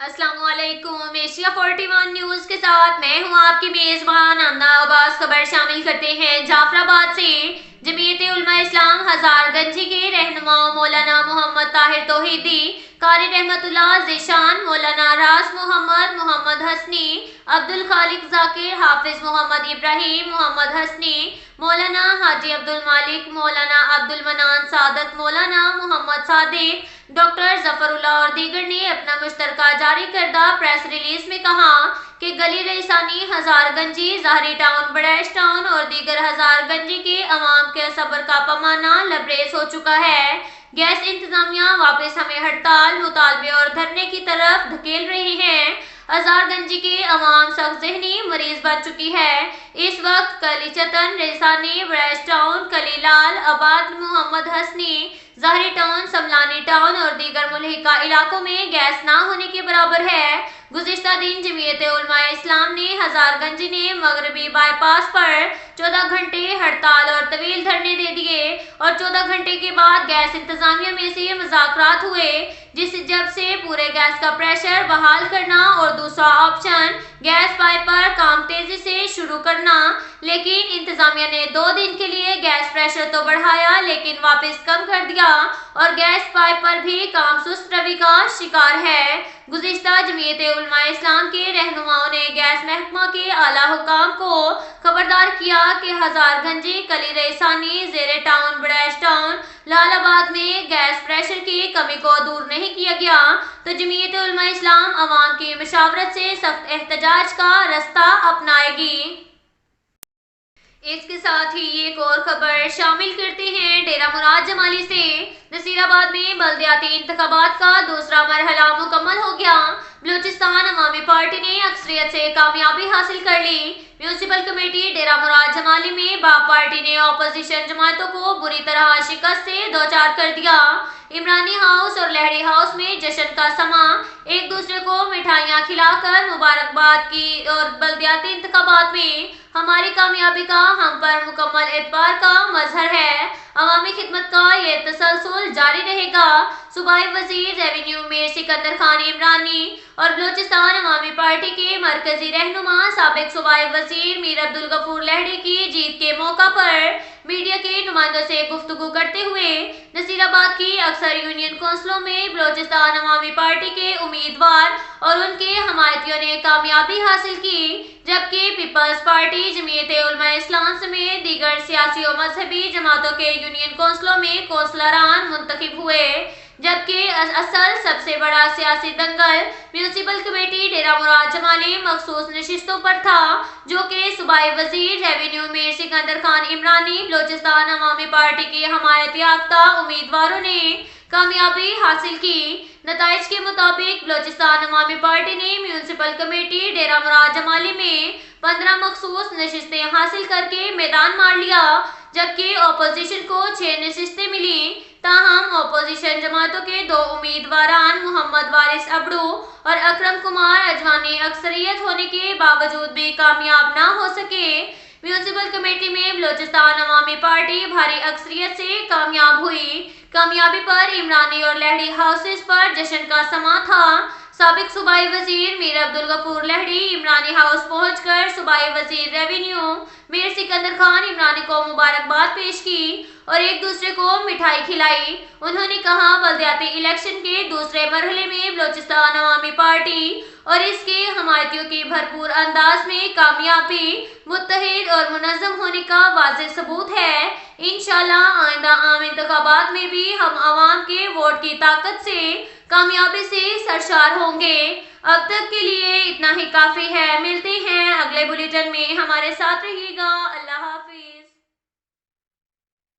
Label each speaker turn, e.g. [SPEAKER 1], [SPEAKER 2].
[SPEAKER 1] अस्सलाम वालेकुम। Asia 41 news के साथ मैं हूं आपकी मेजबान आमना अब्बास। खबर शामिल करते हैं जाफराबाद से। जमीयत उलमा इस्लाम हजारगंजी के रहनुमा मौलाना मोहम्मद ताहिर तौहीदी, कारी रहमतुल्लाह ज़ीशान, मौलाना रास मोहम्मद, मोहम्मद हसनी, अब्दुल खालिक जाकिर, हाफिज मोहम्मद इब्राहिम, मोहम्मद हसनी, मौलाना हाजी अब्दुल मालिक, मौलाना अब्दुल मनान सादत, मौलाना मोहम्मद सादिक, डॉक्टर जफरुल्लाह और दीगर ने अपना मुश्तरका जारी करदा प्रेस रिलीज में कहा कि गली रईसानी, हजारगंजी, ज़ाहरी टाउन, बड़ैश टाउन और दीगर हजारगंजी के अवाम के सब्र का पैमाना लबरेज हो चुका है। गैस इंतजामिया वापस हमें हड़ताल, मुतालबे और धरने की तरफ धकेल रही है। हजारगंजी के अवाम सख्त ज़हनी मरीज बन चुकी है। इस वक्त कली चतन, रईसानी, बड़ैश टाउन, कलीलाल, आबाद, मोहम्मद हसनी, ज़ाहरी टाउन, समलानी टाउन और दीगर मुल्हिका इलाकों में गैस ना होने के बराबर है। गुज़िश्ता दिन जमीयत उलमा इस्लाम ने हजारगंजी ने मगरबी बाईपास पर 14 घंटे हड़ताल और तवील धरने दे दिए और 14 घंटे के बाद गैस इंतजामिया में से मुज़ाकरात हुए, जब से पूरे गैस का प्रेशर बहाल करना और दूसरा ऑप्शन गैस पाइप पर काम तेजी से शुरू करना। लेकिन इंतजामिया ने 2 दिन के लिए गैस प्रेशर तो बढ़ाया लेकिन वापस कम कर दिया और गैस पाइप पर भी काम सुस्त रवि का शिकार है। गुज़िश्ता जमीयत उलमा इस्लाम के रहनुमाओं ने गैस महकमा के आला हुकाम को खबरदार किया कि हजारगंजी, कली रईसानी, ज़ेरे टाउन, बड़ैश टाउन, लालाबाद में गैस प्रेशर की कमी को दूर नहीं किया गया तो जमीयत उलमा इस्लाम अवाम की मशावरत से सख्त एहतजाज का रास्ता अपनाएगी। इसके साथ ही एक और खबर शामिल करते हैं डेरा मुराद जमाली से। नसीराबाद में बल्दियाती इंतखाबात का दूसरा मरहला मुकम्मल हो गया। बलूचिस्तान अवामी पार्टी ने अक्सरियत से कामयाबी हासिल कर ली। म्यूनसिपल कमेटी डेरा मुराद जमाली में बाप पार्टी ने अपोजिशन जमातों को बुरी तरह शिकस्त से दो चार कर दिया। इमरानी हाउस और लहरी हाउस में जश्न का समा, एक दूसरे को मिठाइयाँ खिलाकर मुबारकबाद की और बल्दियाती इंतखाबात में हमारी कामयाबी का हम पर मुकम्मल एतबार का मजहर है। अवामी खिदमत का ये तसलसल जारी रहेगा। सूबाई वजीर रेवेन्यू मीर सिकंदर खान इमरानी और बलूचिस्तान अवामी पार्टी के मरकजी रहनुमा साबिक सूबाई वजीर मीर अब्दुल गफूर लहड़ी की जीत के मौका पर मीडिया के नुमाइंदों से गुफ्तगू करते हुए नसीराबाद की अक्सर यूनियन कौंसलों में बलूचिस्तान अवामी पार्टी के उम्मीदवार और उनके हमायतियों ने कामयाबी हासिल की, जबकि पीपल्स पार्टी, जमीयत उलमा इस्लाम समेत दीगर सियासी और मजहबी जमातों के यूनियन कौंसलों में कौंसलरान मुंतखब हुए। जबकि असल सबसे बड़ा सियासी दंगल म्यूनसिपल कमेटी डेरा मुराद जमाली मखसूस नशिस्तों पर था, जो कि सूबाई वजीर रेवेन्यू मीर सिकंदर खान इमरानी, बलूचिस्तान अवामी पार्टी के हमायत याफ्ता उम्मीदवारों ने कामयाबी हासिल की। नताइज के मुताबिक बलूचिस्तान अवामी पार्टी ने म्यूनसिपल कमेटी डेरा मुराद जमाली में 15 मखसूस नशिस्तें हासिल करके मैदान मार लिया, जबकि अपोजिशन को 6 नशिस्तें मिली। ताहम अपोजिशन जमातों के 2 उम्मीदवारान मोहम्मद वारिस अबड़ू और अकरम कुमार अजवानी अक्सरियत होने के बावजूद भी कामयाब ना हो सके। म्यूनसिपल कमेटी में बलूचिस्तान अवामी पार्टी भारी अक्सरियत से कामयाब हुई। कामयाबी पर इमरानी और लहड़ी हाउसेस पर जश्न का समा था। साबिक सूबाई वजीर मीर अब्दुल गफूर लहड़ी इमरानी हाउस पहुंचकर सूबाई वजीर रेवेन्यू मीर सिकंदर खान इमरानी को मुबारकबाद पेश की और एक दूसरे को मिठाई खिलाई। उन्होंने कहा बल्दियाती इलेक्शन के दूसरे मरहले में बलूचिस्तान अवामी पार्टी और इसके हमायतियों की भरपूर अंदाज में कामयाबी मुत्तहिद और मुनज़्ज़म होने का वाज़ेह सबूत है। इंशाअल्लाह आइंदा आम इंतखाबात में भी हम आवाम के वोट की ताकत से कामयाबी से सरशार होंगे। अब तक के लिए इतना ही काफ़ी है। मिलते हैं अगले बुलेटिन में, हमारे साथ रहिएगा। अल्लाह हाफिज।